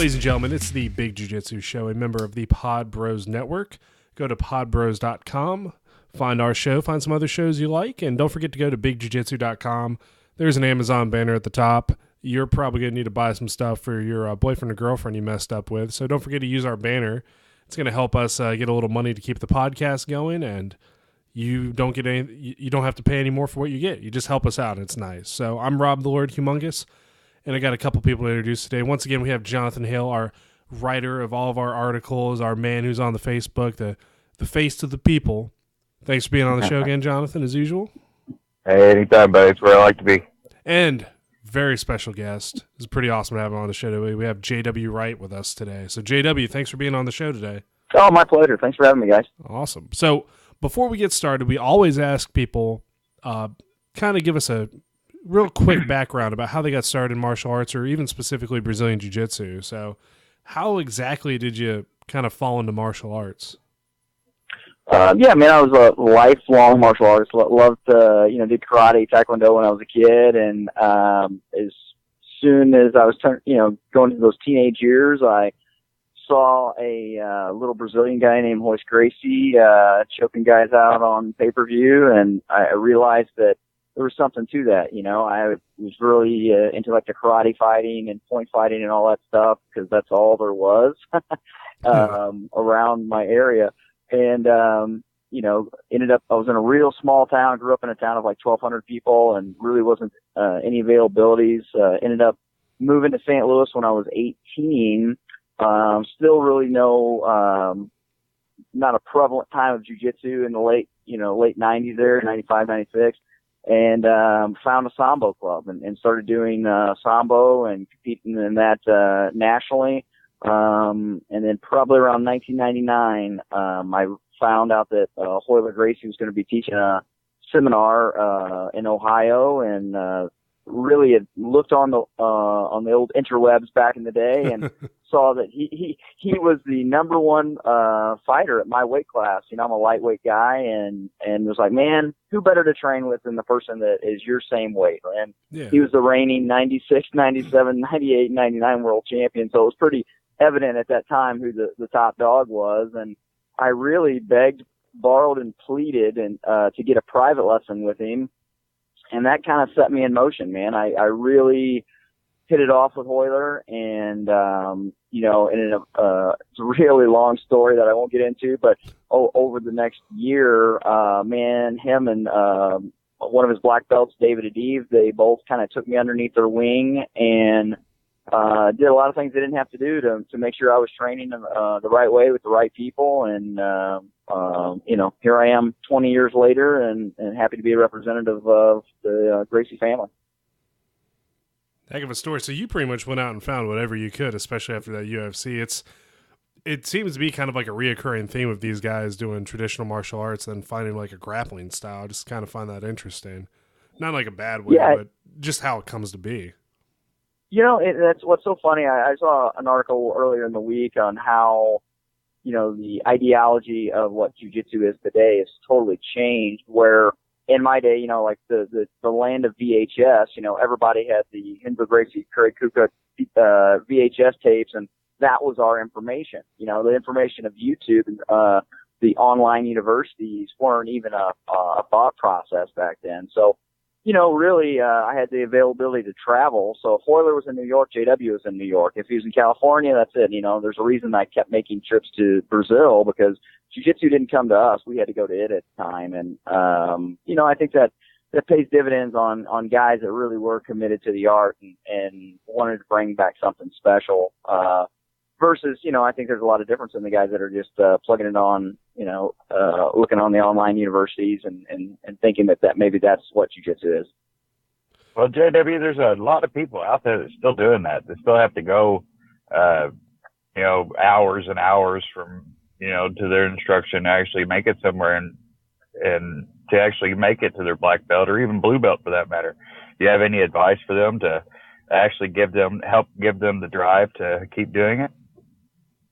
Ladies and gentlemen, it's the Big Jiu-Jitsu Show, a member of the Pod Bros Network. Go to podbros.com, find our show, find some other shows you like, and don't forget to go to bigjujitsu.com. There's an Amazon banner at the top. You're probably going to need to buy some stuff for your boyfriend or girlfriend you messed up with, so don't forget to use our banner. It's going to help us get a little money to keep the podcast going, and you don't have to pay any more for what you get. You just help us out, and it's nice. So I'm Rob the Lord Humongous, and I got a couple people to introduce today. Once again, we have Jonathan Hill, our writer of all of our articles, our man who's on the Facebook, the face to the people. Thanks for being on the show again, Jonathan, as usual. Hey, anytime, buddy. It's where I like to be. And very special guest. It's pretty awesome to have him on the show today. We have JW Wright with us today. So, JW, thanks for being on the show today. Oh, my pleasure. Thanks for having me, guys. Awesome. So, before we get started, we always ask people kind of give us a real quick background about how they got started in martial arts or even specifically Brazilian Jiu-Jitsu. So, how exactly did you kind of fall into martial arts? Yeah, man, I was a lifelong martial artist. Loved to, did karate, taekwondo when I was a kid, and as soon as I was going into those teenage years, I saw a little Brazilian guy named Royler Gracie choking guys out on pay-per-view, and I realized that there was something to that. I was really into like the karate fighting and point fighting and all that stuff because that's all there was around my area. And, ended up, I was in a real small town, grew up in a town of like 1,200 people and really wasn't, any availabilities, ended up moving to St. Louis when I was 18. Still really not a prevalent time of jiu-jitsu in the late 90s there, 95, 96. And, found a Sambo club and started doing, Sambo and competing in that, nationally. And then probably around 1999, I found out that Royler Gracie was going to be teaching a seminar in Ohio, and really had looked on the old interwebs back in the day and saw that he was the number one fighter at my weight class. I'm a lightweight guy, and was like, man, who better to train with than the person that is your same weight? And He was the reigning 96, 97, 98, 99 world champion, so it was pretty evident at that time who the top dog was, and I really begged, borrowed, and pleaded and to get a private lesson with him, and that kind of set me in motion, man. I really hit it off with Royler, and it's a really long story that I won't get into, but over the next year, him and one of his black belts, David Adiv, they both kind of took me underneath their wing and did a lot of things they didn't have to do to make sure I was training the right way with the right people. And, here I am 20 years later and happy to be a representative of the Gracie family. Heck of a story. So you pretty much went out and found whatever you could, especially after that UFC. It seems to be kind of like a reoccurring theme of these guys doing traditional martial arts and finding like a grappling style. I just kind of find that interesting. Not like a bad way, but just how it comes to be. That's what's so funny. I saw an article earlier in the week on how, the ideology of what jiu-jitsu is today has totally changed, where in my day, like the land of VHS, everybody had the Hinzo Gracie, Curry Kuka, VHS tapes, and that was our information. The information of YouTube and, the online universities weren't even a thought process back then. So, really, I had the availability to travel. So if Royler was in New York, JW was in New York. If he was in California, that's it. There's a reason I kept making trips to Brazil, because jiu-jitsu didn't come to us. We had to go to it at the time. And, I think that pays dividends on guys that really were committed to the art and wanted to bring back something special. Versus, I think there's a lot of difference in the guys that are just plugging it on, looking on the online universities and thinking that maybe that's what jiu-jitsu is. Well, JW, there's a lot of people out there that still doing that. They still have to go, hours and hours from, to their instruction to actually make it somewhere and to actually make it to their black belt or even blue belt for that matter. Do you have any advice for them to actually help give them the drive to keep doing it?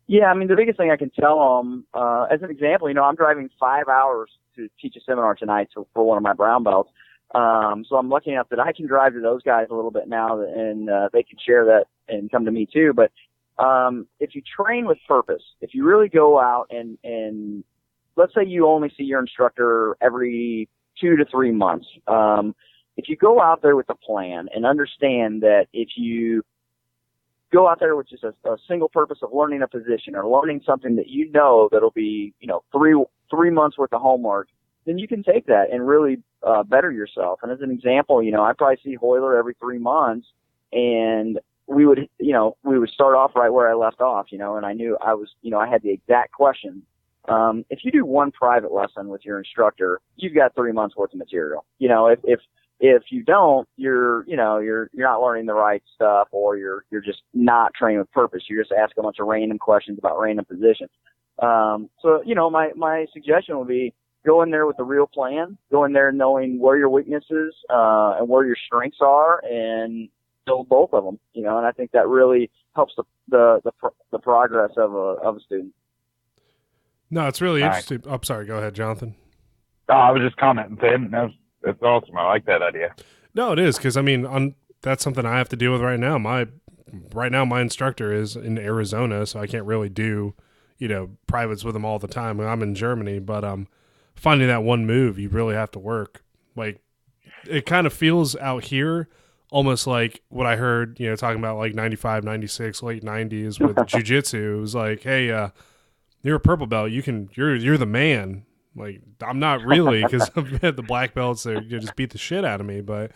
Yeah, the biggest thing I can tell them, as an example, I'm driving 5 hours to teach a seminar tonight for one of my brown belts. So I'm lucky enough that I can drive to those guys a little bit now, and they can share that and come to me too. But if you train with purpose, if you really go out and let's say you only see your instructor every 2 to 3 months, if you go out there with a plan and understand that if you go out there with just a single purpose of learning a position or learning something that you know that'll be, 3 months worth of homework, then you can take that and really better yourself. And as an example, I probably see Royler every 3 months, and we would start off right where I left off, and I knew I had the exact question. If you do one private lesson with your instructor, you've got 3 months worth of material. If you don't, you're not learning the right stuff, or you're just not training with purpose. You're just asking a bunch of random questions about random positions. My suggestion would be go in there with a real plan, go in there knowing where your weaknesses, and where your strengths are, and build both of them, and I think that really helps the progress of a student. No, it's really interesting. Right. I'm sorry. Go ahead, Jonathan. Oh, I was just commenting, Tim. That's awesome. I like that idea. No, it is, because that's something I have to deal with right now. My instructor is in Arizona, so I can't really do privates with him all the time. I'm in Germany, but finding that one move, you really have to work. Like, it kind of feels out here almost like what I heard, talking about like 95, 96, late 90s with jiu-jitsu. It was like, hey, you're a purple belt. You're the man. Like, I'm not really, because I've had the black belts that just beat the shit out of me. But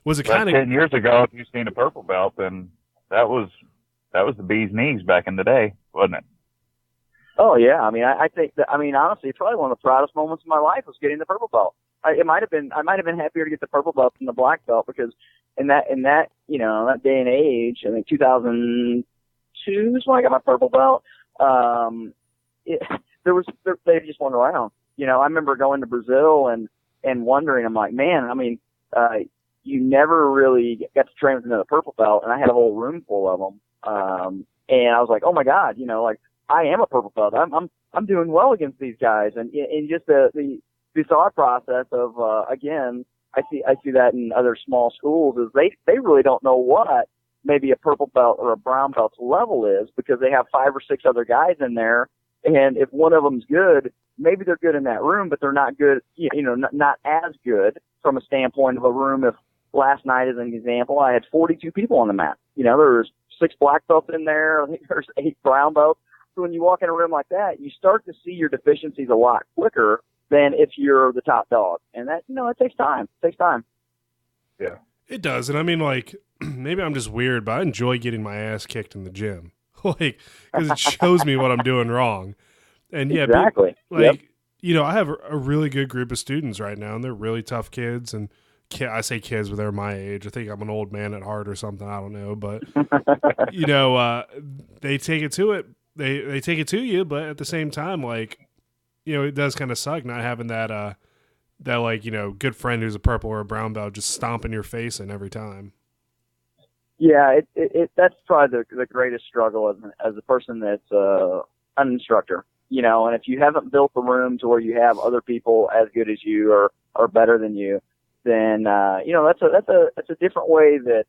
was it kind of 10 years ago? If you've seen a purple belt, then that was the bee's knees back in the day, wasn't it? Oh yeah. I think that. Honestly, probably one of the proudest moments of my life was getting the purple belt. I might have been happier to get the purple belt than the black belt, because in that that day and age, I think 2002 is when I got my purple belt. They just went around. I remember going to Brazil and wondering, I'm like, man, you never really got to train with another purple belt, and I had a whole room full of them. And I was like, oh my God, I am a purple belt. I'm doing well against these guys, and just the thought process of again, I see that in other small schools, is they really don't know what maybe a purple belt or a brown belt's level is, because they have 5 or 6 other guys in there. And if one of them's good, maybe they're good in that room, but they're not good, not as good from a standpoint of a room. If last night, as an example, I had 42 people on the mat. There was 6 black belts in there. I think there's 8 brown belts. So when you walk in a room like that, you start to see your deficiencies a lot quicker than if you're the top dog. And that, it takes time. It takes time. Yeah, it does. And maybe I'm just weird, but I enjoy getting my ass kicked in the gym. Like, because it shows me what I'm doing wrong. And yeah, exactly. I have a really good group of students right now, and they're really tough kids. And I say kids, but they're my age. I think I'm an old man at heart or something. I don't know, but they take it to it. They take it to you, but at the same time, it does kind of suck not having that good friend who's a purple or a brown belt just stomping your face in every time. Yeah, that's probably the greatest struggle as a person that's an instructor, and if you haven't built the room to where you have other people as good as you or better than you, then that's a different way that,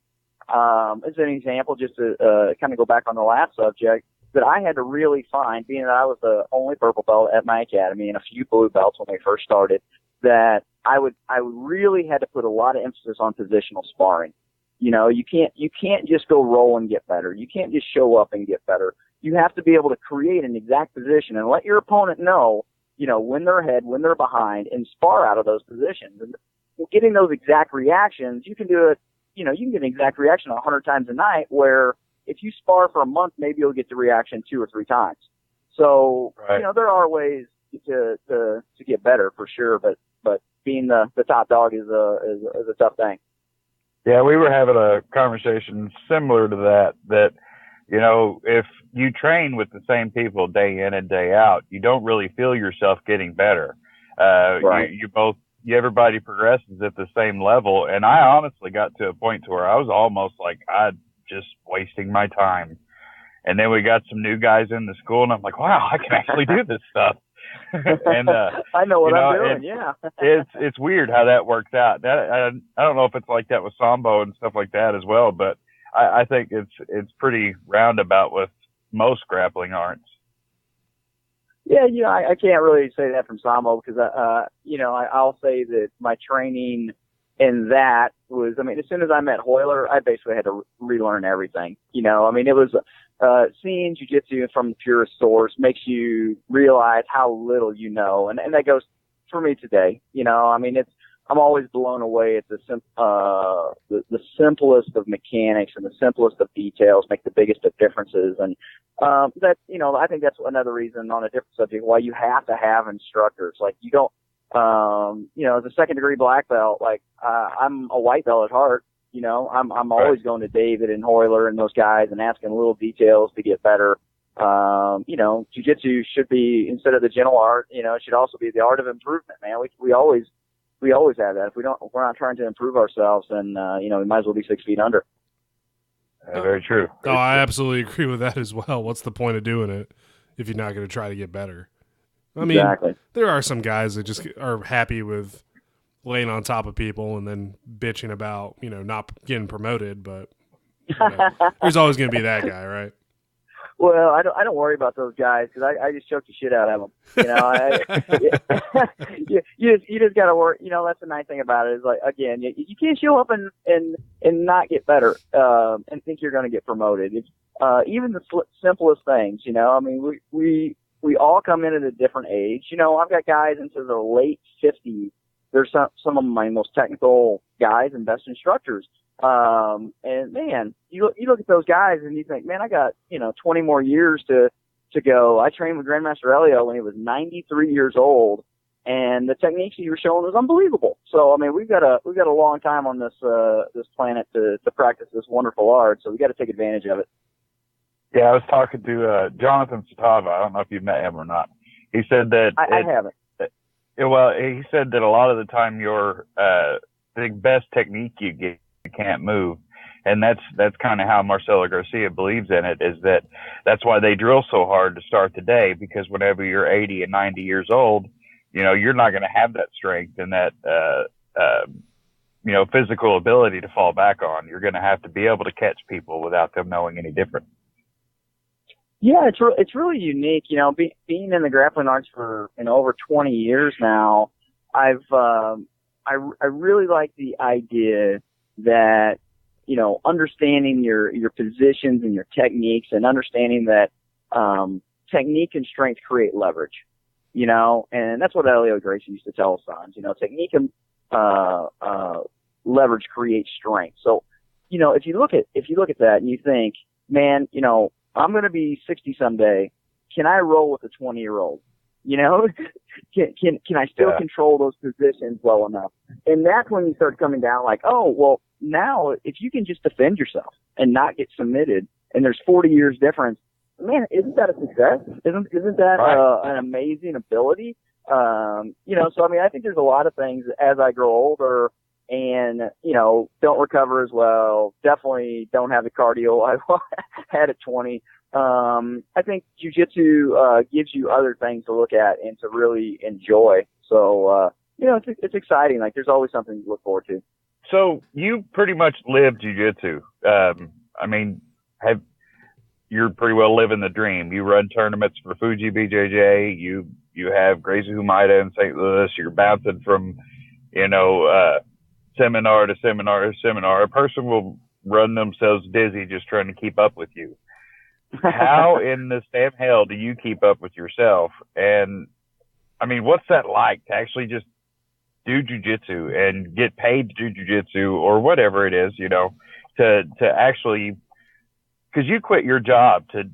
as an example, just to kind of go back on the last subject, that I had to really find, being that I was the only purple belt at my academy and a few blue belts when we first started, that I really had to put a lot of emphasis on positional sparring. You can't just go roll and get better. You can't just show up and get better. You have to be able to create an exact position and let your opponent know, when they're ahead, when they're behind, and spar out of those positions. And getting those exact reactions, you can do it, you can get an exact reaction 100 times a night, where if you spar for a month, maybe you'll get the reaction 2 or 3 times. So, right. There are ways to get better for sure, but being the top dog is a tough thing. Yeah, we were having a conversation similar to that, if you train with the same people day in and day out, you don't really feel yourself getting better. Right. Everybody progresses at the same level. And I honestly got to a point to where I was almost like I'm just wasting my time. And then we got some new guys in the school, and I'm like, wow, I can actually do this stuff. And I know what I'm doing. Yeah, it's weird how that works out. That I don't know if it's like that with Sambo and stuff like that as well, but I think it's pretty roundabout with most grappling arts. Yeah, I can't really say that from Sambo because, I'll say that my training in that was, as soon as I met Royler, I basically had to relearn everything. It was seeing jiu-jitsu from the purest source makes you realize how little you know, and that goes for me today. I'm always blown away at the simplest of mechanics and the simplest of details make the biggest of differences. And, I think that's another reason on a different subject why you have to have instructors. Like you don't, as a second degree black belt, I'm a white belt at heart. I'm always going to David and Royler and those guys and asking little details to get better. Jiu-jitsu should be, instead of the gentle art, it should also be the art of improvement, man. We always have that. If we're not trying to improve ourselves, then, we might as well be 6 feet under. Very true. I absolutely agree with that as well. What's the point of doing it if you're not going to try to get better? Exactly. There are some guys that just are happy with laying on top of people and then bitching about, not getting promoted, but there's always going to be that guy, right? Well, I don't worry about those guys because I just choke the shit out of them. You just got to work. That's the nice thing about it is again, you can't show up and not get better and think you're going to get promoted. It's, even the simplest things. We all come in at a different age. I've got guys into the late 50s. They're some of my most technical guys and best instructors. And man, you look at those guys and you think, man, I got, 20 more years to go. I trained with Grandmaster Elio when he was 93 years old, and the techniques he was showing was unbelievable. So, we've got a long time on this planet to practice this wonderful art. So we got to take advantage of it. Yeah, I was talking to Jonathan Satava. I don't know if you've met him or not. He said that I haven't. Well, he said that a lot of the time your the best technique you get, you can't move, and that's kind of how Marcelo Garcia believes in it. Is that's why they drill so hard to start the day, because whenever you're 80 and 90 years old, you're not going to have that strength and that physical ability to fall back on. You're going to have to be able to catch people without them knowing any different. Yeah, it's really unique. Being in the grappling arts for over 20 years now, I really like the idea that understanding your positions and your techniques, and understanding that technique and strength create leverage. And that's what Elio Gracie used to tell us on. Technique and leverage creates strength. So, if you look at that and you think, man, I'm going to be 60 someday. Can I roll with a 20-year-old? Can I still control those positions well enough? And that's when you start coming down like, oh, well, now if you can just defend yourself and not get submitted, and there's 40 years difference, man, isn't that a success? Isn't that an amazing ability? So, I think there's a lot of things as I grow older and, don't recover as well, definitely don't have the cardio I had at 20. I think jiu-jitsu gives you other things to look at and to really enjoy. So, it's exciting. Like, there's always something to look forward to. So you pretty much live jiu-jitsu. You're pretty well living the dream. You run tournaments for Fuji BJJ. You have Gracie Humaida in St. Louis. You're bouncing from, seminar to seminar to seminar. A person will run themselves dizzy just trying to keep up with you. How in the damn hell do you keep up with yourself? And what's that like to actually just do jiu-jitsu and get paid to do jiu-jitsu or whatever it is, to actually, because you quit your job to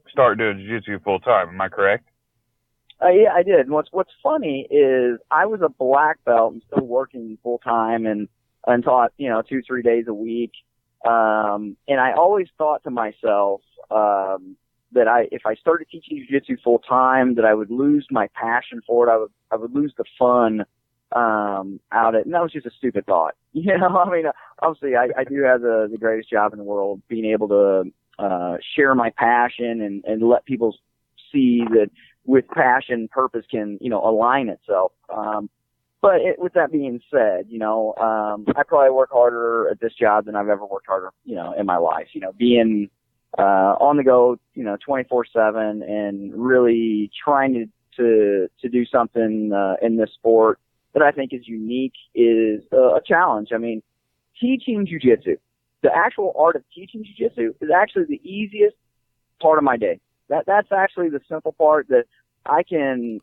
start doing jiu-jitsu full time. Am I correct? Yeah, I did. And what's funny is I was a black belt and still working full time and taught 2-3 days a week. And I always thought to myself that if I started teaching jiu-jitsu full time, that I would lose my passion for it. I would lose the fun out it. And that was just a stupid thought. Obviously I do have the greatest job in the world, being able to share my passion and let people see that with passion, purpose can, align itself. But with that being said, I probably work harder at this job than I've ever worked harder, in my life. Being on the go, 24/7, and really trying to do something in this sport that I think is unique is a challenge. I mean, teaching jiu-jitsu, the actual art of teaching jiu-jitsu is actually the easiest part of my day. That's actually the simple part that I can,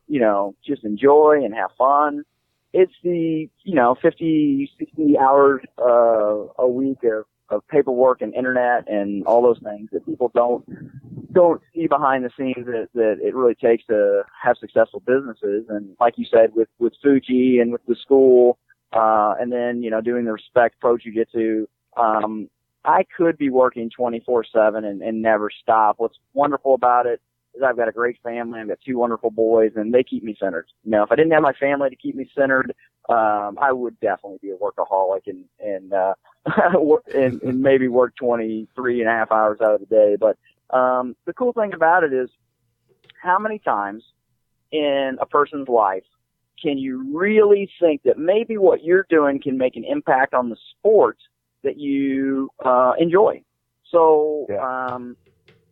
just enjoy and have fun. It's the, 50, 60 hours a week of paperwork and internet and all those things that people don't see behind the scenes that it really takes to have successful businesses. And like you said, with Fuji and with the school, and then, doing the Respect Pro Jiu-Jitsu, I could be working 24/7 and never stop. What's wonderful about it is I've got a great family. I've got 2 wonderful boys, and they keep me centered. If I didn't have my family to keep me centered, I would definitely be a workaholic and maybe work 23 and a half hours out of the day. But the cool thing about it is how many times in a person's life can you really think that maybe what you're doing can make an impact on the sport that you enjoy? So, yeah.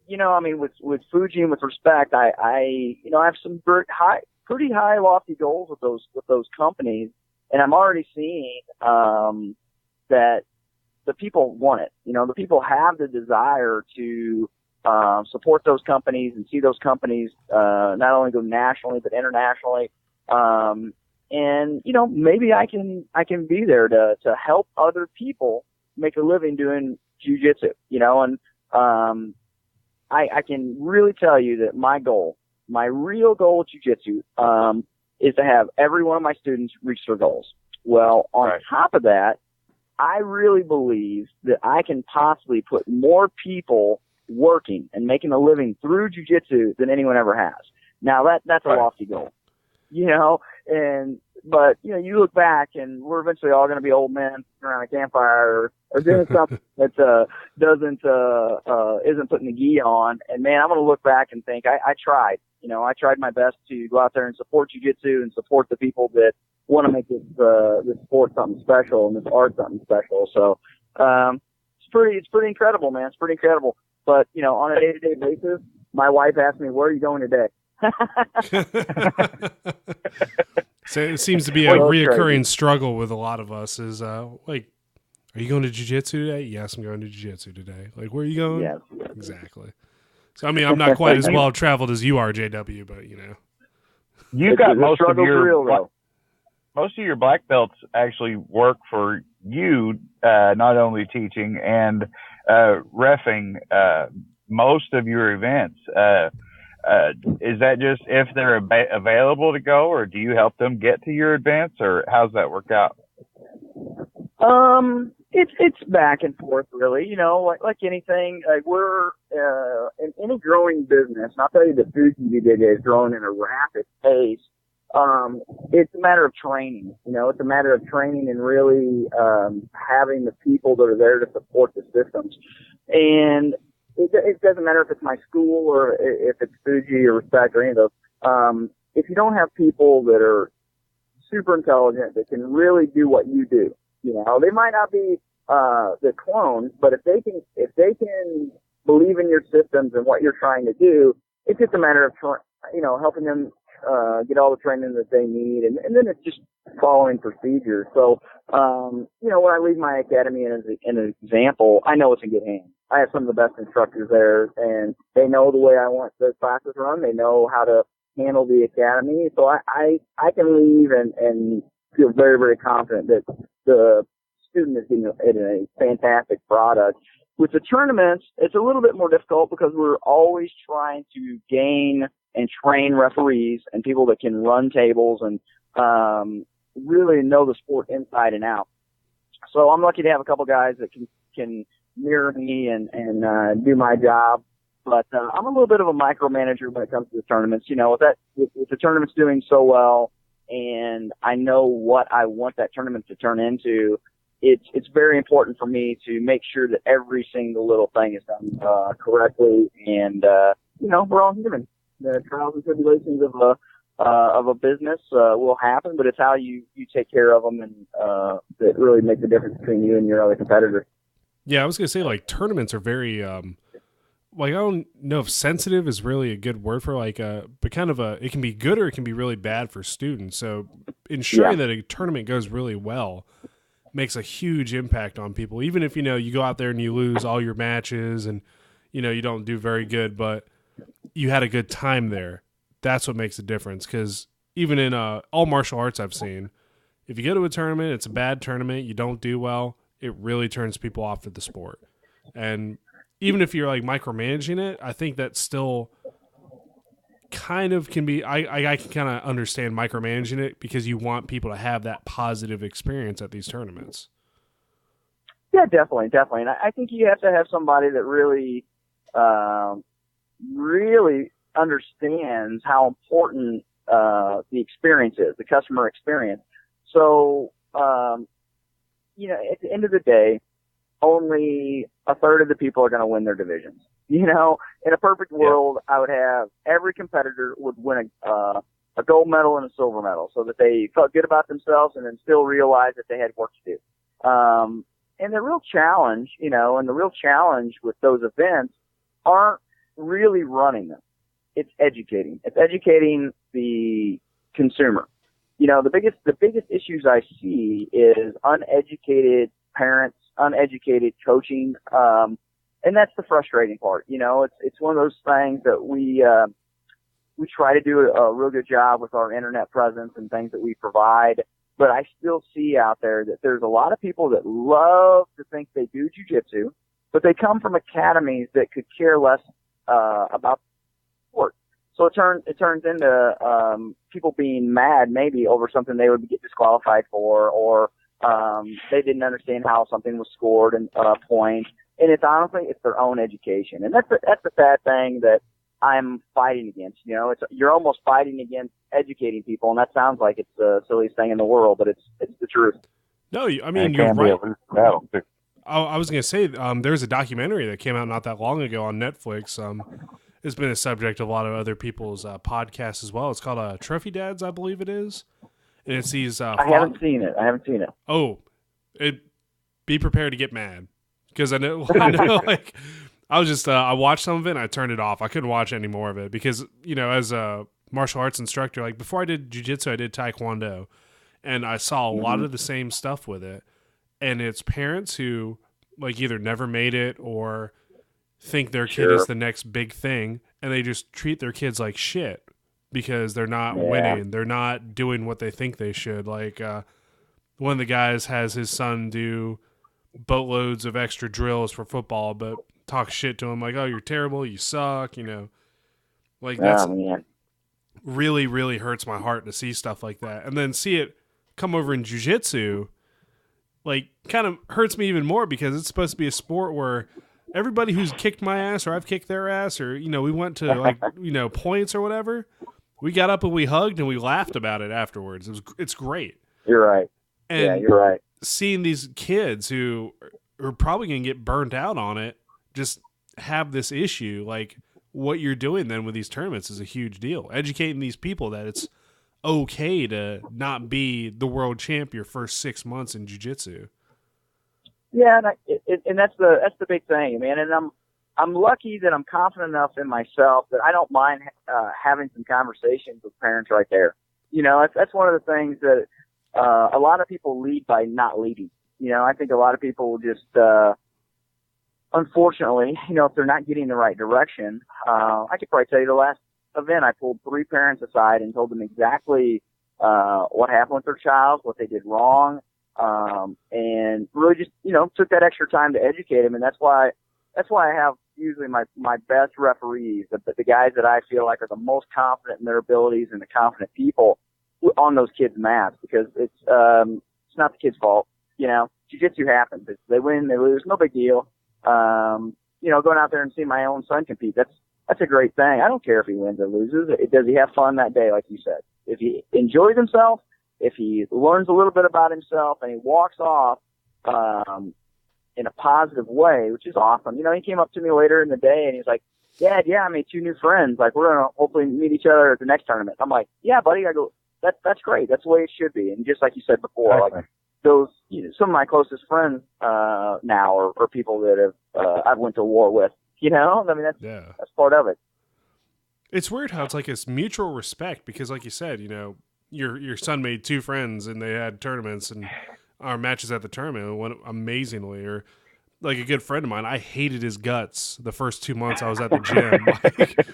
With Fuji and with Respect, I have some pretty high, lofty goals with those companies, and I'm already seeing that the people want it. The people have the desire to support those companies and see those companies not only go nationally but internationally. And maybe I can be there to help other people make a living doing jiu-jitsu. And I can really tell you that my real goal with jiu-jitsu is to have every one of my students reach their goals. Well, on top of that, I really believe that I can possibly put more people working and making a living through jiu-jitsu than anyone ever has. Now that's a lofty goal, but you look back and we're eventually all going to be old men around a campfire or doing something that isn't putting the gi on. And man, I'm going to look back and think I tried. I tried my best to go out there and support jiu-jitsu and support the people that want to make this sport something special and this art something special. So it's pretty incredible, man. It's pretty incredible. But on a day-to-day basis, my wife asks me, "Where are you going today?" So it seems to be a reoccurring struggle with a lot of us is like, are you going to jiu-jitsu today? Yes, I'm going to jiu-jitsu today. Like, where are you going? Yes. Exactly. So, I mean, I'm not quite as well traveled as you are, JW, but You've got most of your black belts actually work for you, not only teaching and reffing most of your events. Is that just if they're available to go, or do you help them get to your events, or how's that work out? It's back and forth, really. Like anything, we're in any growing business. And I'll tell you, the Fuji is growing at a rapid pace. It's a matter of training. It's a matter of training and really having the people that are there to support the systems. And it doesn't matter if it's my school or if it's Fuji or Respect or any of those. If you don't have people that are super intelligent that can really do what you do, they might not be the clones, but if they can believe in your systems and what you're trying to do, it's just a matter of helping them get all the training that they need, and then it's just following procedures. So when I leave my academy as an example, I know it's in good hands. I have some of the best instructors there, and they know the way I want the classes run. They know how to handle the academy. So I can leave and feel very, very confident that the student is getting a fantastic product. With the tournaments, it's a little bit more difficult because we're always trying to gain and train referees and people that can run tables and really know the sport inside and out. So I'm lucky to have a couple guys that can mirror me and do my job. But I'm a little bit of a micromanager when it comes to the tournaments. With the tournaments doing so well, and I know what I want that tournament to turn into, it's very important for me to make sure that every single little thing is done correctly. And we're all human. The trials and tribulations of a business will happen, but it's how you take care of them and that really make the difference between you and your other competitor. Yeah, I was gonna say like tournaments are very like I don't know if sensitive is really a good word for like but kind of it can be good or it can be really bad for students. So ensuring that a tournament goes really well makes a huge impact on people. Even if you go out there and you lose all your matches and you don't do very good, but you had a good time there. That's what makes a difference. Because even in all martial arts I've seen, if you go to a tournament, it's a bad tournament, you don't do well, it really turns people off to the sport. And even if you're like micromanaging it, I think that still kind of can be. I can kind of understand micromanaging it because you want people to have that positive experience at these tournaments. Yeah, definitely. And I think you have to have somebody that really, really understands how important the experience is, the customer experience. So, at the end of the day, only a third of the people are going to win their divisions. In a perfect world, I would have every competitor would win a gold medal and a silver medal so that they felt good about themselves and then still realize that they had work to do. And the real challenge, with those events aren't really running them. It's educating. It's educating the consumer. The biggest issues I see is uneducated parents, uneducated coaching, and that's the frustrating part. It's one of those things that we try to do a real good job with our internet presence and things that we provide, but I still see out there that there's a lot of people that love to think they do jiu-jitsu, but they come from academies that could care less about sport. So it turns into people being mad maybe over something they would get disqualified for, or they didn't understand how something was scored and points. And it's their own education, and that's the sad thing that I'm fighting against. You're almost fighting against educating people, and that sounds like it's the silliest thing in the world, but it's the truth. No, I mean you're right. I was going to say there's a documentary that came out not that long ago on Netflix. It's been a subject of a lot of other people's podcasts as well. It's called Trophy Dads, I believe it is. And it's these. I haven't seen it. Oh, be prepared to get mad because I know like I was just I watched some of it and I turned it off. I couldn't watch any more of it because as a martial arts instructor, like before I did jiu-jitsu, I did taekwondo, and I saw a lot of the same stuff with it. And it's parents who like either never made it or think their kid is the next big thing, and they just treat their kids like shit because they're not winning. They're not doing what they think they should. Like one of the guys has his son do boatloads of extra drills for football, but talk shit to him like, "Oh, you're terrible. You suck." Like that's really, really hurts my heart to see stuff like that, and then see it come over in jiu-jitsu. Like, kind of hurts me even more because it's supposed to be a sport where everybody who's kicked my ass or I've kicked their ass or, we went to, like, points or whatever, we got up and we hugged and we laughed about it afterwards. It's great. You're right. And you're right. Seeing these kids who are probably going to get burnt out on it just have this issue, like, what you're doing then with these tournaments is a huge deal. Educating these people that it's okay to not be the world champ your first 6 months in jiu-jitsu. Yeah, and that's the big thing, man. And I'm lucky that I'm confident enough in myself that I don't mind having some conversations with parents right there. That's one of the things that a lot of people lead by not leading. I think a lot of people just unfortunately, if they're not getting the right direction, I could probably tell you the last event I pulled 3 parents aside and told them exactly what happened with their child, what they did wrong, and really just took that extra time to educate them. And that's why I have usually my best referees, the guys that I feel like are the most confident in their abilities and the confident people on those kids' mats, because it's not the kid's fault. Jiu-jitsu happens. They win, they lose, no big deal. Going out there and seeing my own son compete, that's a great thing. I don't care if he wins or loses. Does he have fun that day, like you said? If he enjoys himself, if he learns a little bit about himself, and he walks off in a positive way, which is awesome. He came up to me later in the day, and he's like, Dad, yeah, I made 2 new friends. Like, we're going to hopefully meet each other at the next tournament. I'm like, yeah, buddy. I go, that's great. That's the way it should be. And just like you said before, Exactly. like those, some of my closest friends, now are people that have, I've went to war with, I mean, that's part of it. It's weird how it's like it's mutual respect because, like you said, your son made 2 friends and they had tournaments and our matches at the tournament went amazingly. Or like a good friend of mine, I hated his guts the first 2 months I was at the gym. Like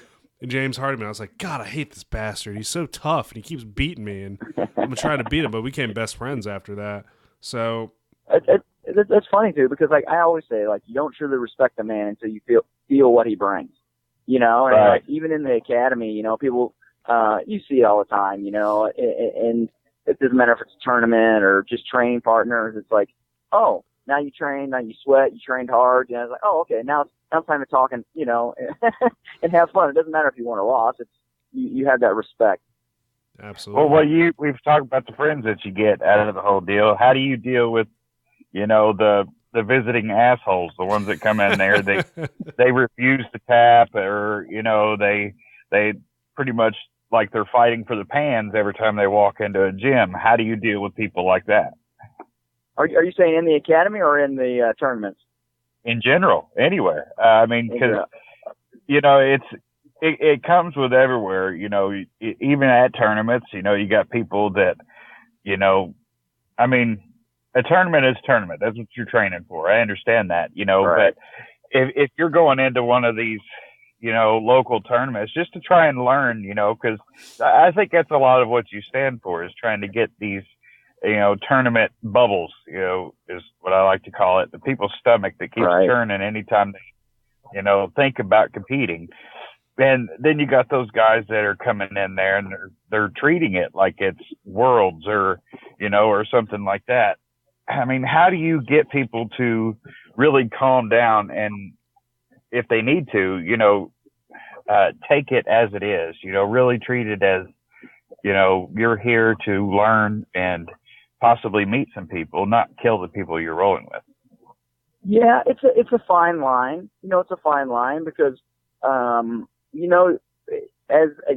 James Hardiman, I was like, God, I hate this bastard. He's so tough and he keeps beating me, and I'm trying to beat him, but we became best friends after that. So that's funny too, because like I always say, like, you don't truly respect a man until you feel what he brings. And Right. like, even in the academy, people, you see it all the time, and it doesn't matter if it's a tournament or just training partners. It's like, oh, now you train, now you sweat, you trained hard. It's like, oh, okay, now it's time to talk and, and have fun. It doesn't matter if you won or lost. It's, you have that respect. Absolutely. Well, we've talked about the friends that you get out of the whole deal. How do you deal with, the visiting assholes, the ones that come in there, they refuse to tap, or, they pretty much like they're fighting for the pans every time they walk into a gym. How do you deal with people like that? Are you saying in the academy or in the tournaments? In general, anywhere. I mean, because, it comes with everywhere, even at tournaments, you got people that, I mean, a tournament is a tournament. That's what you're training for. I understand that, Right. But if you're going into one of these, local tournaments just to try and learn, because I think that's a lot of what you stand for, is trying to get these, tournament bubbles, is what I like to call it. The people's stomach that keeps Right. churning anytime they, think about competing. And then you got those guys that are coming in there and they're treating it like it's Worlds or, or something like that. I mean, how do you get people to really calm down and, if they need to, take it as it is, really treat it as, you're here to learn and possibly meet some people, not kill the people you're rolling with? Yeah, it's a fine line. It's a fine line because, as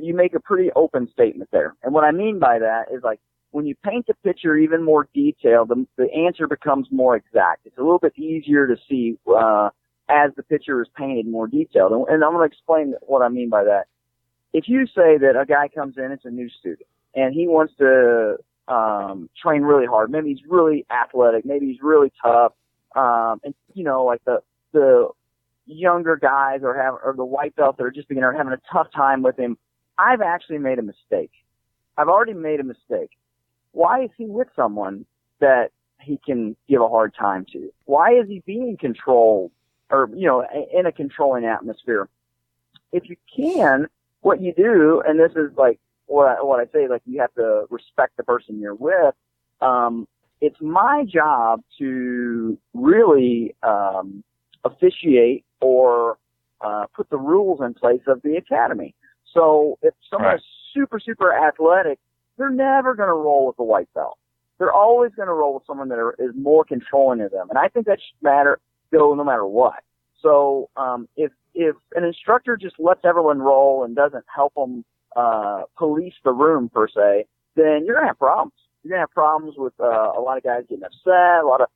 you make a pretty open statement there. And what I mean by that is, like, when you paint the picture even more detailed, the answer becomes more exact. It's a little bit easier to see, as the picture is painted more detailed. And I'm going to explain what I mean by that. If you say that a guy comes in, it's a new student, and he wants to, train really hard. Maybe he's really athletic. Maybe he's really tough. And, like the younger guys or the white belts that are just beginning are having a tough time with him. I've actually made a mistake. I've already made a mistake. Why is he with someone that he can give a hard time to? Why is he being controlled or, in a controlling atmosphere? If you can, what you do, and this is like what I say, like, you have to respect the person you're with. It's my job to really, officiate or, put the rules in place of the academy. So if someone is super, super athletic, they're never going to roll with the white belt. They're always going to roll with someone that is more controlling of them. And I think that should go no matter what. So, if an instructor just lets everyone roll and doesn't help them, police the room per se, then you're going to have problems. You're going to have problems with, a lot of guys getting upset, a lot of,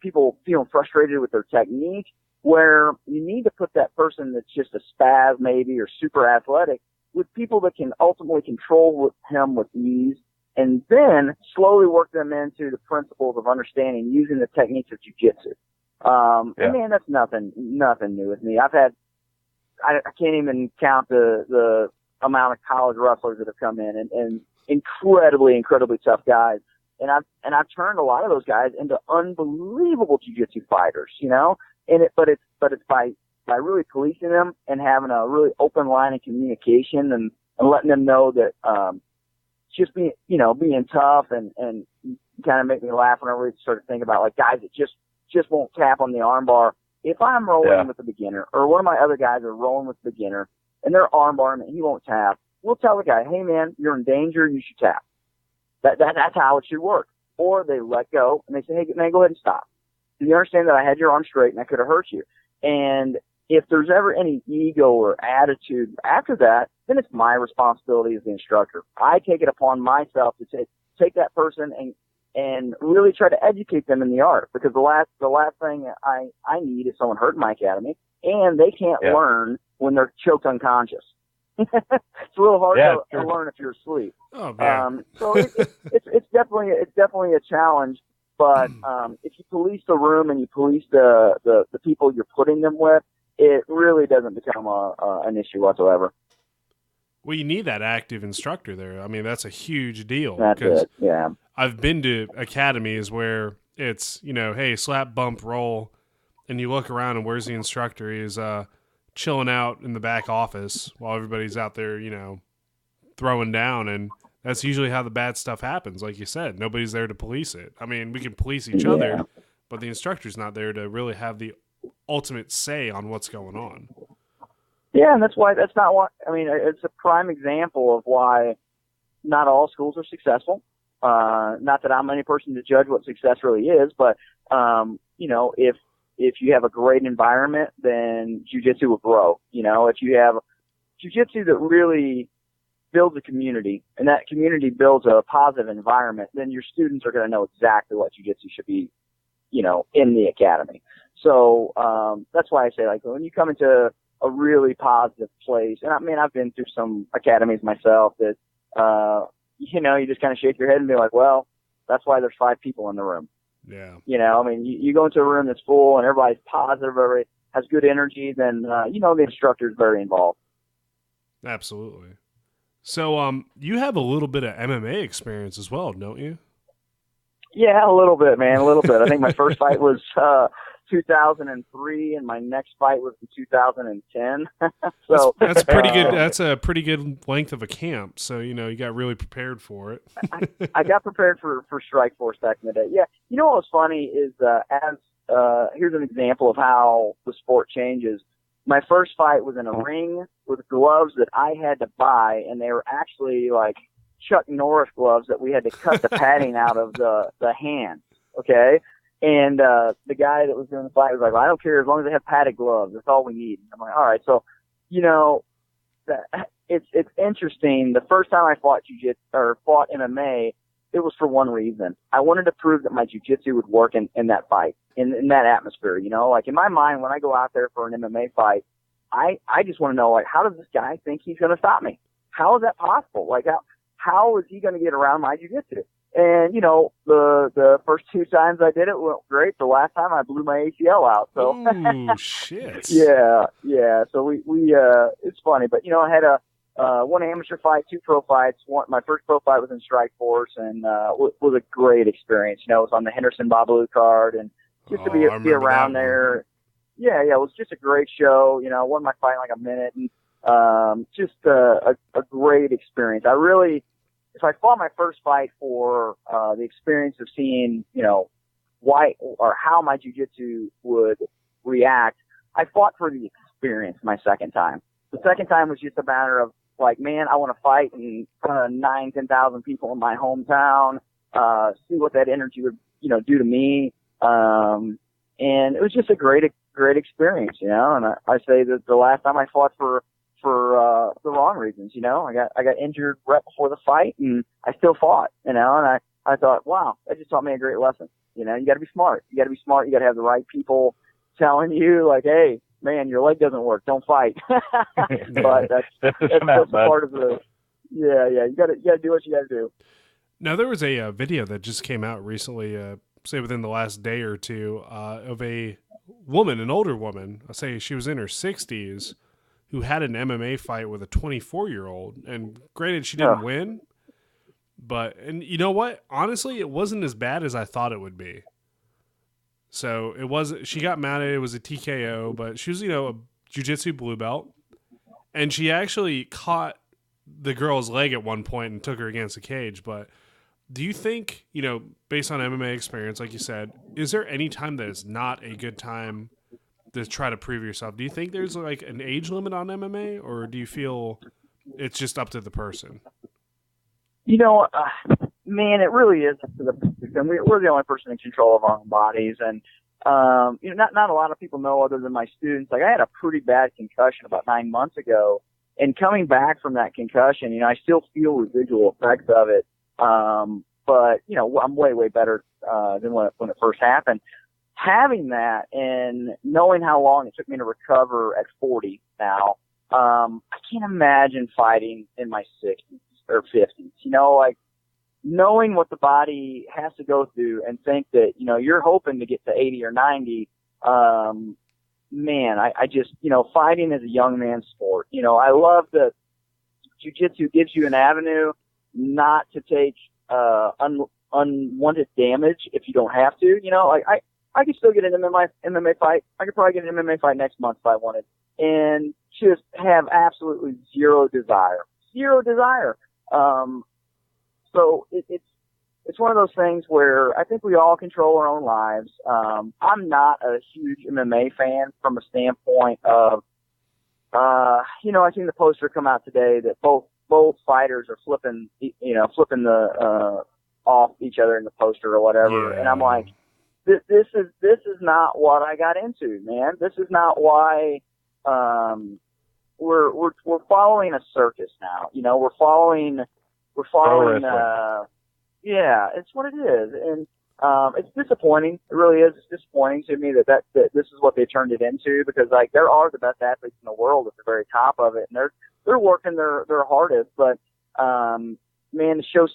people feeling frustrated with their technique, where you need to put that person that's just a spaz maybe or super athletic with people that can ultimately control him with ease, and then slowly work them into the principles of understanding using the techniques of jiu-jitsu. And man, that's nothing new with me. I can't even count the amount of college wrestlers that have come in and incredibly tough guys. And I've turned a lot of those guys into unbelievable jiu-jitsu fighters, but it's by really policing them and having a really open line of communication and letting them know that, just being tough and kind of make me laugh whenever we start to think about, like, guys that just won't tap on the armbar. If I'm rolling with a beginner or one of my other guys are rolling with a beginner and they're armbarring and he won't tap, we'll tell the guy, hey man, you're in danger, you should tap. That's how it should work. Or they let go and they say, hey man, go ahead and stop. Do you understand that I had your arm straight and I could have hurt you? And if there's ever any ego or attitude after that, then it's my responsibility as the instructor. I take it upon myself to take that person and really try to educate them in the art, because the last thing I need is someone hurt my academy, and they can't learn when they're choked unconscious. It's a little hard to learn if you're asleep. Oh, man. So it's definitely a challenge. But if you police the room and you police the people you're putting them with, it really doesn't become an issue whatsoever. Well, you need that active instructor there. I mean, that's a huge deal. That's it, yeah. I've been to academies where it's, hey, slap, bump, roll, and you look around and where's the instructor? He's chilling out in the back office while everybody's out there, throwing down, and that's usually how the bad stuff happens. Like you said, nobody's there to police it. I mean, we can police each other, but the instructor's not there to really have the ultimate say on what's going on. Yeah, and it's a prime example of why not all schools are successful. Not that I'm any person to judge what success really is, but, if you have a great environment, then jiu-jitsu will grow. If you have jiu-jitsu that really builds a community, and that community builds a positive environment, then your students are going to know exactly what jiu-jitsu should be, in the academy. So, that's why I say, like, when you come into a really positive place, and I mean, I've been through some academies myself that, you just kind of shake your head and be like, well, that's why there's 5 people in the room. Yeah. You go into a room that's full and everybody's positive, everybody has good energy, then, the instructor is very involved. Absolutely. So, you have a little bit of MMA experience as well, don't you? Yeah, a little bit, man, a little bit. I think my first fight was 2003, and my next fight was in 2010. So that's pretty good. That's a pretty good length of a camp. So you got really prepared for it. I got prepared for Strike Force back in the day. Yeah, what was funny is here's an example of how the sport changes. My first fight was in a ring with gloves that I had to buy, and they were actually like Chuck Norris gloves that we had to cut the padding out of the hand. Okay. And the guy that was doing the fight was like, well, I don't care as long as they have padded gloves. That's all we need. I'm like, all right. So, it's interesting. The first time I fought jiu-jitsu or fought MMA, it was for one reason. I wanted to prove that my jiu-jitsu would work in that fight, in that atmosphere. Like in my mind, when I go out there for an MMA fight, I just want to know, like, how does this guy think he's going to stop me? How is that possible? Like, how is he going to get around my jiu-jitsu? And, the first 2 times I did it went great. The last time I blew my ACL out. So, ooh, shit. Yeah. So we it's funny, but I had one amateur fight, 2 pro fights. My first pro fight was in Strike Force, and was a great experience. It was on the Henderson Babalu card, and just to be around there. Yeah, it was just a great show. I won my fight in like a minute, and just a great experience. If I fought my first fight for the experience of seeing, why or how my jiu-jitsu would react, I fought for the experience my second time. The second time was just a matter of, like, man, I want to fight in front of 9,000, 10,000 people in my hometown, see what that energy would, do to me. And it was just a great experience, and I say that the last time I fought for the wrong reasons, I got injured right before the fight, and I still fought, and I thought, wow, that just taught me a great lesson. You got to be smart. You got to have the right people telling you, like, hey, man, your leg doesn't work, don't fight. But that's part of the, you got to do what you got to do. Now, there was a video that just came out recently, say within the last day or two, of a woman, an older woman, I say she was in her 60s, who had an MMA fight with a 24-year-old. And granted, she didn't win. And you know what? Honestly, it wasn't as bad as I thought it would be. So she got mad at it. It was a TKO, but she was, a jiu-jitsu blue belt. And she actually caught the girl's leg at one point and took her against the cage. But do you think, based on MMA experience, like you said, is there any time that is not a good time to try to prove yourself? Do you think there's like an age limit on MMA, or do you feel it's just up to the person? Man, it really is up to the person. We're the only person in control of our own bodies, and not a lot of people know other than my students. Like, I had a pretty bad concussion about 9 months ago, and coming back from that concussion, I still feel residual effects of it. But I'm way, way better, than when it first happened. Having that and knowing how long it took me to recover at 40 now, I can't imagine fighting in my 60s or 50s. Like, knowing what the body has to go through and think that, you're hoping to get to 80 or 90, man, I just, fighting is a young man's sport. I love that jiu-jitsu gives you an avenue not to take unwanted damage if you don't have to. Like, I could still get an MMA fight. I could probably get an MMA fight next month if I wanted, and just have absolutely zero desire. So it's one of those things where I think we all control our own lives. I'm not a huge MMA fan from a standpoint of, I seen the poster come out today that both fighters are flipping the off each other in the poster or whatever, and I'm like, this is not what I got into, man. This is not why. We're following a circus now. We're following. Yeah, it's what it is, and it's disappointing. It really is. It's disappointing to me that this is what they turned it into, because like, there are the best athletes in the world at the very top of it, and they're working their hardest, but man, to show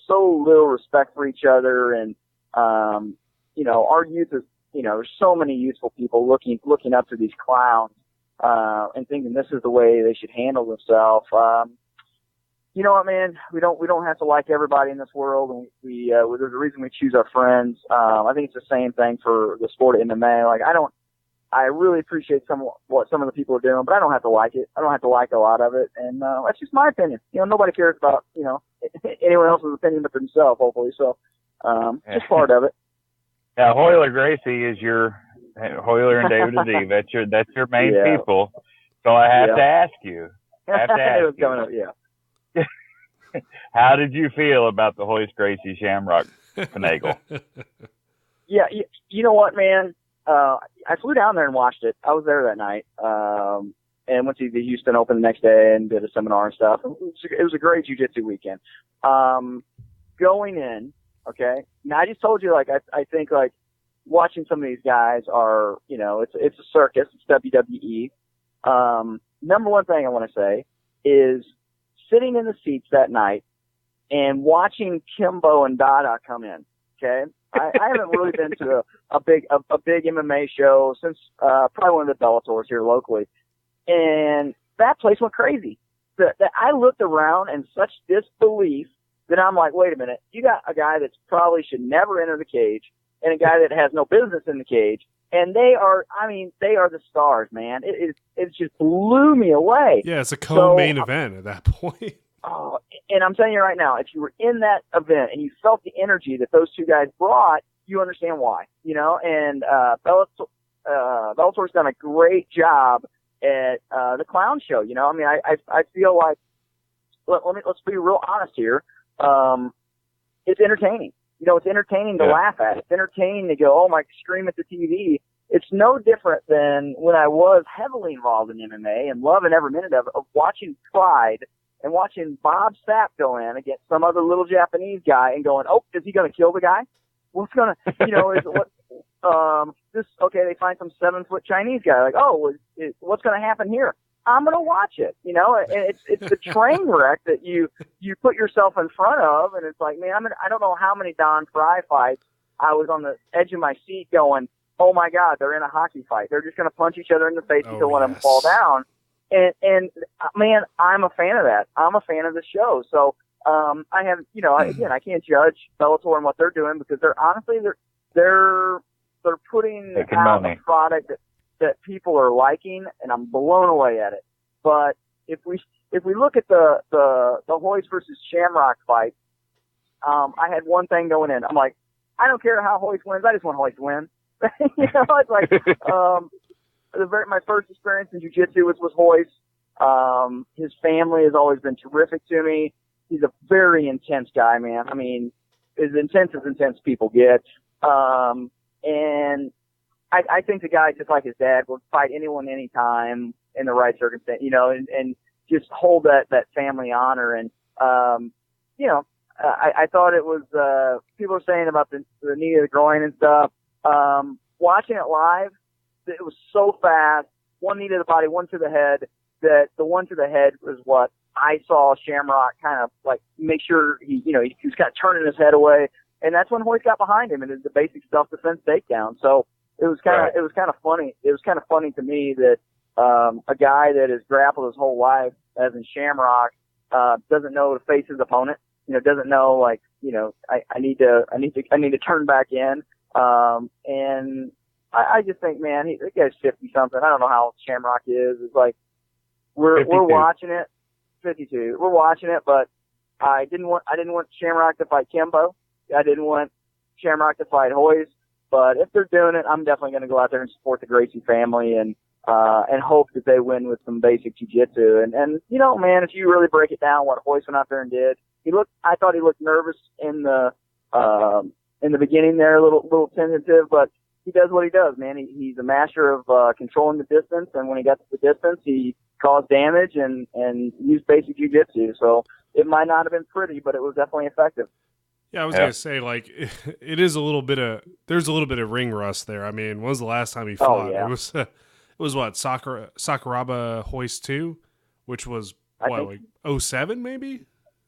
so little respect for each other, and our youth is, there's so many youthful people looking up to these clowns and thinking this is the way they should handle themselves. You know what, man? We don't have to like everybody in this world, and there's a reason we choose our friends. I think it's the same thing for the sport of MMA. Like, I really appreciate what some of the people are doing, but I don't have to like it. I don't have to like a lot of it, and that's just my opinion. Nobody cares about anyone else's opinion but themselves, hopefully. So, just part of it. Now, Royler Gracie is your Royler and David Aziz. That's your main people. So I have to ask you. How did you feel about the Royler Gracie Shamrock finagle? Yeah, you know what, man? I flew down there and watched it. I was there that night, and went to the Houston Open the next day and did a seminar and stuff. It was a great jiu-jitsu weekend. Going in, okay. Now, I just told you, like, I think, like, watching some of these guys are, it's a circus. It's WWE. Number one thing I want to say is sitting in the seats that night and watching Kimbo and Dada come in. Okay. I haven't really been to a big MMA show since, probably one of the Bellators here locally. And that place went crazy. That I looked around in such disbelief that I'm like, wait a minute, you got a guy that probably should never enter the cage and a guy that has no business in the cage. And they are the stars, man. It just blew me away. Yeah, it's a co-main event at that point. Oh, and I'm telling you right now, if you were in that event and you felt the energy that those two guys brought, you understand why, and Bellator's done a great job at the clown show, I feel like, let's be real honest here. It's entertaining. It's entertaining to laugh at. It's entertaining to go, oh my, scream at the TV. It's no different than when I was heavily involved in MMA and loving every minute of watching Pride and watching Bob Sapp go in against some other little Japanese guy and going, oh, is he going to kill the guy? What's going to, is what, they find some 7-foot Chinese guy. Like, oh, what's going to happen here? I'm going to watch it, and it's the train wreck that you put yourself in front of. And it's like, man, I don't know how many Don Fry fights I was on the edge of my seat going, oh my God, they're in a hockey fight. They're just going to punch each other in the face until one of them fall down. And man, I'm a fan of that. I'm a fan of the show. So, I have, again, I can't judge Bellator and what they're doing because they're putting out a product that people are liking, and I'm blown away at it. But if we look at the Royce versus Shamrock fight, I had one thing going in. I'm like, I don't care how Royce wins. I just want Royce to win. It's like, my first experience in jiu-jitsu was with Royce. His family has always been terrific to me. He's a very intense guy, man. I mean, as intense people get. And I think the guy, just like his dad, would fight anyone anytime in the right circumstance, you know, and just hold that family honor. And, you know, I thought it was, people were saying about the knee of the groin and stuff. Watching it live, it was so fast. One knee to the body, one to the head, that the one to the head was what I saw Shamrock kind of like make sure he was kind of turning his head away. And that's when Hoyt got behind him and did the basic self-defense takedown. So it was kind of funny. It was kind of funny to me that, a guy that has grappled his whole life, as in Shamrock, doesn't know to face his opponent. You know, doesn't know, like, you know, I need to turn back in. And I just think, man, that guy's 50 something. I don't know how old Shamrock is. It's like, we're watching it. 52. We're watching it, but I didn't want Shamrock to fight Kimbo. I didn't want Shamrock to fight Hoyt. But if they're doing it, I'm definitely going to go out there and support the Gracie family and hope that they win with some basic jiu-jitsu. And, you know, man, if you really break it down, what Hoyt went out there and did, I thought he looked nervous in the beginning there, a little tentative, but he does what he does, man. He's a master of, controlling the distance. And when he got to the distance, he caused damage and used basic jiu-jitsu. So it might not have been pretty, but it was definitely effective. Yeah, I was gonna say, like, it is there's a little bit of ring rust there. I mean, when was the last time he fought? Oh, yeah. It was what, Sakuraba Hoist 2, which was like 07 maybe?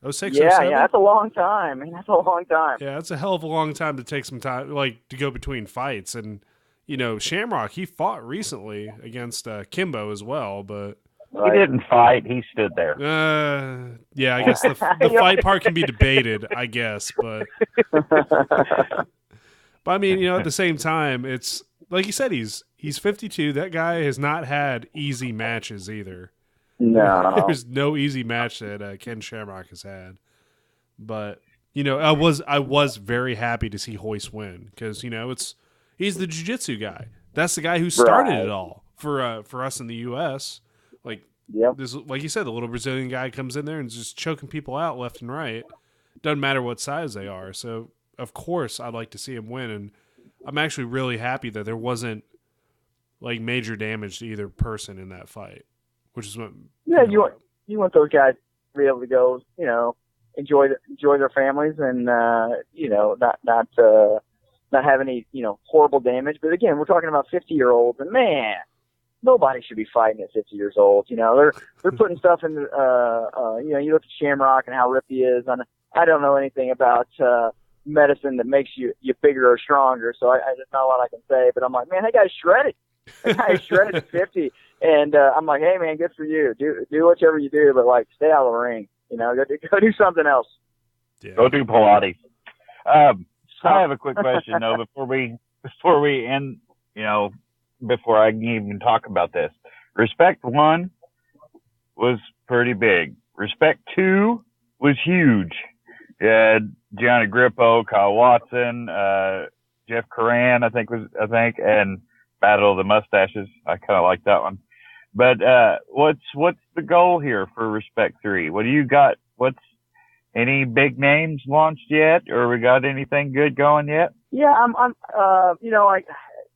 06, yeah, 07? Yeah, that's a long time. Man, that's a long time. Yeah, that's a hell of a long time to take some time, like, to go between fights. And, you know, Shamrock, he fought recently against Kimbo as well, but he didn't fight. He stood there. Yeah, I guess the fight part can be debated, I guess. But I mean, you know, at the same time, it's like you said, he's 52. That guy has not had easy matches either. No. There's no easy match that Ken Shamrock has had. But, you know, I was very happy to see Hoist win because, you know, he's the jiu-jitsu guy. That's the guy who started it all for us in the U.S. Like, this, like you said, the little Brazilian guy comes in there and is just choking people out left and right. Doesn't matter what size they are. So, of course, I'd like to see him win. And I'm actually really happy that there wasn't, like, major damage to either person in that fight, which is what. Yeah, you want those guys to be able to go, you know, enjoy their families and you know, not have any, you know, horrible damage. But again, we're talking about 50-year-olds, and man, nobody should be fighting at 50 years old. You know, they're putting stuff in. You know, you look at Shamrock and how ripped he is. And I don't know anything about medicine that makes you bigger or stronger, so I just not a lot I can say. But I'm like, man, that guy's shredded. That guy's shredded at 50. And I'm like, hey, man, good for you. Do whatever you do, but, like, stay out of the ring. You know, go do something else. Yeah. Go do Pilates. I have a quick question, though, before we end, you know, before I can even talk about this. Respect 1 was pretty big. Respect 2 was huge. You had Gianni Grippo, Kyle Watson, Jeff Coran, I think, and Battle of the Mustaches. I kind of like that one. But what's the goal here for Respect 3? What do you got? What's any big names launched yet, or we got anything good going yet? Yeah, I'm you know,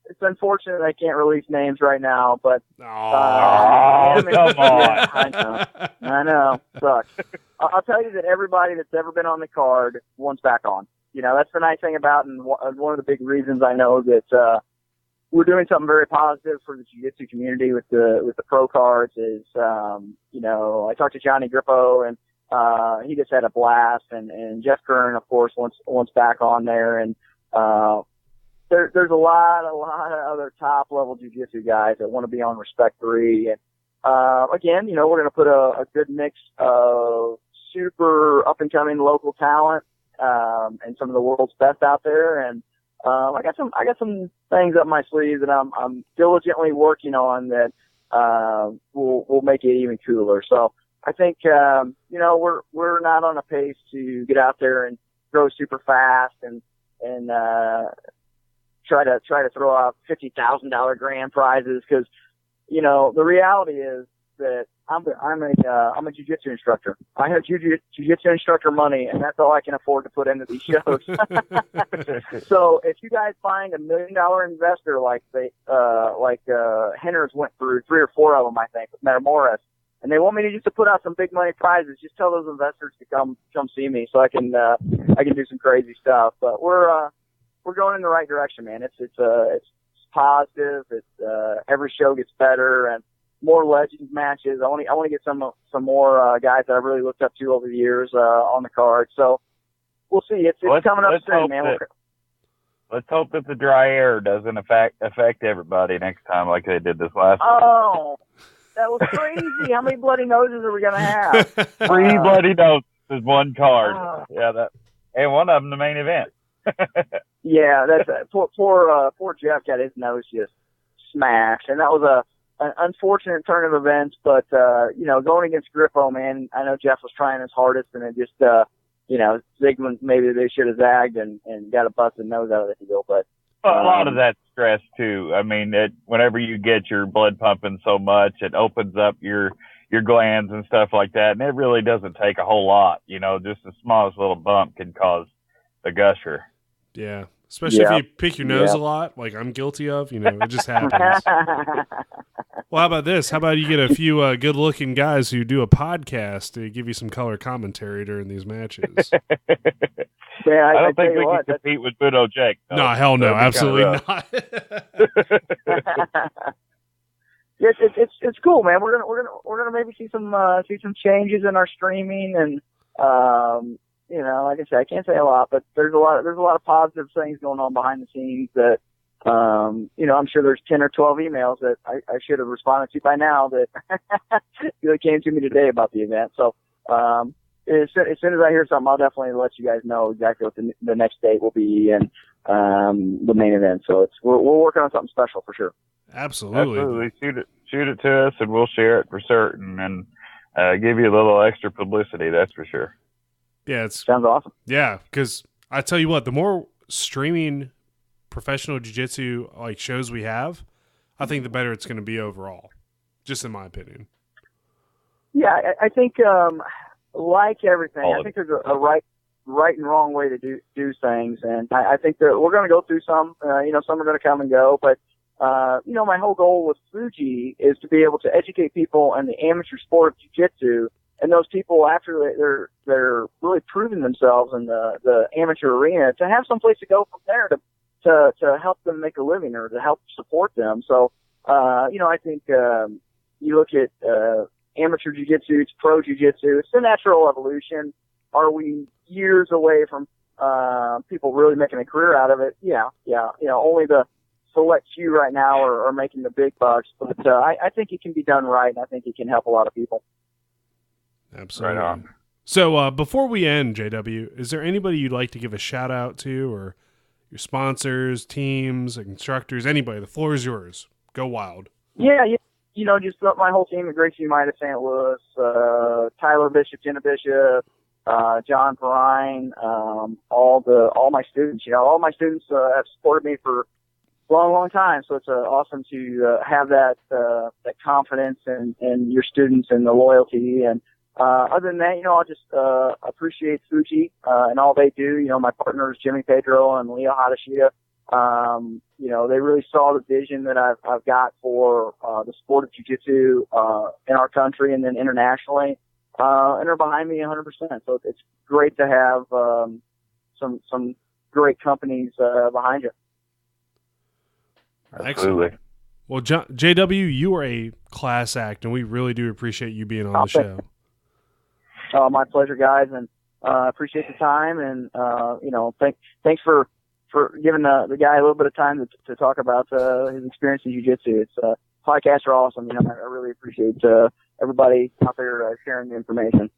it's unfortunate I can't release names right now, but come on. Yeah, I know, sucks. I'll tell you that everybody that's ever been on the card wants back on. You know, that's the nice thing about, and one of the big reasons I know that we're doing something very positive for the jiu-jitsu community with the pro cards is, you know, I talked to Johnny Grippo and, he just had a blast, and Jeff Kern, of course, wants back on there. And, there's a lot of other top level jiu-jitsu guys that want to be on Respect 3. And, again, you know, we're going to put a good mix of super up and coming local talent, and some of the world's best out there. And, I got some things up my sleeve that I'm diligently working on that will make it even cooler. So I think you know, we're not on a pace to get out there and grow super fast and try to throw out $50,000 grand prizes, because you know the reality is that I'm a jiu-jitsu instructor. I have jiu-jitsu instructor money, and that's all I can afford to put into these shows. So if you guys find $1 million investor like Henner's went through 3 or 4 of them, I think, with Metamoris, and they want me to put out some big money prizes, just tell those investors to come see me so I can do some crazy stuff. But we're going in the right direction, man. It's positive. It's every show gets better and more legends matches. I want to get some more guys that I've really looked up to over the years on the card. So we'll see. It's coming up soon, man. Let's hope that the dry air doesn't affect everybody next time like they did this last time. Oh, that was crazy. How many bloody noses are we gonna have? 3 bloody noses is one card. And one of them the main event. Yeah, that's poor Jeff got his nose just smashed, and that was an unfortunate turn of events. But going against Grippo, man, I know Jeff was trying his hardest, and it just Zygmunt, maybe they should have zagged and got a busted nose out of the deal. But a lot of that stress too. I mean, whenever you get your blood pumping so much, it opens up your glands and stuff like that, and it really doesn't take a whole lot. Just the smallest little bump can cause a gusher. Yeah, especially if you pick your nose a lot, like I'm guilty of. It just happens. Well, how about this? How about you get a few good-looking guys who do a podcast to give you some color commentary during these matches? Man, I don't think we can compete with Budo Jake. No, hell no, absolutely not. Yes, it's cool, man. We're gonna maybe see some changes in our streaming, and like I said, I can't say a lot, but there's a lot of positive things going on behind the scenes that I'm sure there's 10 or 12 emails that I should have responded to by now that really came to me today about the event. So as soon as I hear something, I'll definitely let you guys know exactly what the next date will be and the main event. So we're working on something special for sure. Absolutely. Shoot it to us, and we'll share it for certain, and give you a little extra publicity. That's for sure. Yeah, sounds awesome. Yeah, because I tell you what, the more streaming professional jiu-jitsu shows we have, I think the better it's going to be overall, just in my opinion. Yeah, I think like everything, I think there's a right and wrong way to do things, and I think that we're going to go through some. Some are going to come and go, but my whole goal with Fuji is to be able to educate people in the amateur sport of jiu-jitsu, and those people after they're really proving themselves in the amateur arena to have some place to go from there to help them make a living or to help support them. So, I think you look at amateur jiu-jitsu, it's pro jiu-jitsu, it's the natural evolution. Are we years away from people really making a career out of it? Yeah. Only the select few right now are making the big bucks, but I think it can be done right, and I think it can help a lot of people. Absolutely. Right on. So before we end, JW, is there anybody you'd like to give a shout out to, or your sponsors, teams, instructors, anybody? The floor is yours. Go wild. Yeah, just my whole team at Gracie United St. Louis, Tyler Bishop, Jenna Bishop, John Perrine, all my students. All my students have supported me for a long time. So it's awesome to have that confidence in your students and the loyalty. And other than that, I'll just appreciate Fuji and all they do. My partners Jimmy Pedro and Leo Hadashida. They really saw the vision that I've got for the sport of jiu-jitsu in our country and then internationally, and they're behind me 100%. So it's great to have some great companies behind you. Absolutely. Excellent. Well, JW, you are a class act, and we really do appreciate you being on the show. My pleasure, guys, and appreciate the time, and thanks for giving the guy a little bit of time to talk about his experience in jiu-jitsu. Podcasts are awesome. I really appreciate everybody out there sharing the information.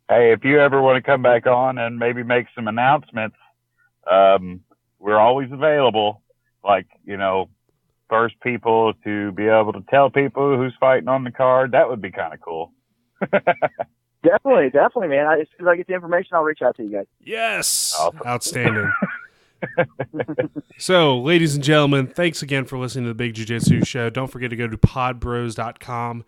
Hey, if you ever want to come back on and maybe make some announcements, we're always available. First people to be able to tell people who's fighting on the card, that would be kind of cool. Definitely, man. As soon as I get the information, I'll reach out to you guys. Yes. Awesome. Outstanding. So, ladies and gentlemen, thanks again for listening to the Big Jiu-Jitsu Show. Don't forget to go to podbros.com.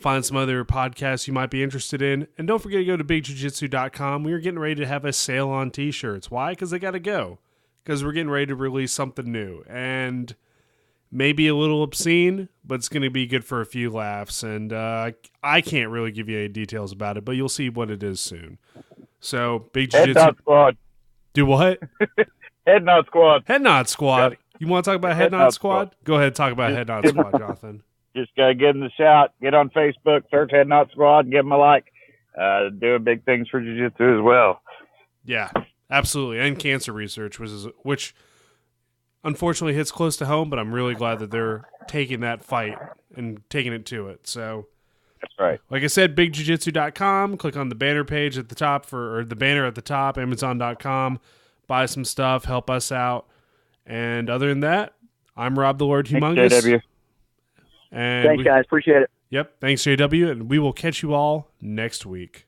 find some other podcasts you might be interested in. And don't forget to go to bigjujitsu.com. We are getting ready to have a sale on t-shirts. Why? Because they got to go. Because we're getting ready to release something new. And maybe a little obscene, but it's going to be good for a few laughs. And I can't really give you any details about it, but you'll see what it is soon. So, Big Jiu-Jitsu. Head Nod Squad. Do what? Head Nod Squad. Head Nod Squad. You want to talk about Head Nod Squad? Go ahead, talk about Head Nod Squad, Jonathan. Just got to give them the shout. Get on Facebook, search Head Nod Squad, give them a like. Doing big things for jiu-jitsu as well. Yeah, absolutely. And cancer research, which unfortunately hits close to home, but I'm really glad that they're taking that fight and taking it to it. So that's right. Like I said, bigjujitsu.com. Click on the banner page at the top or the banner at the top, Amazon.com. Buy some stuff, help us out. And other than that, I'm Rob the Lord Humongous. Thanks, JW. Thanks, guys. Appreciate it. Yep. Thanks, JW. And we will catch you all next week.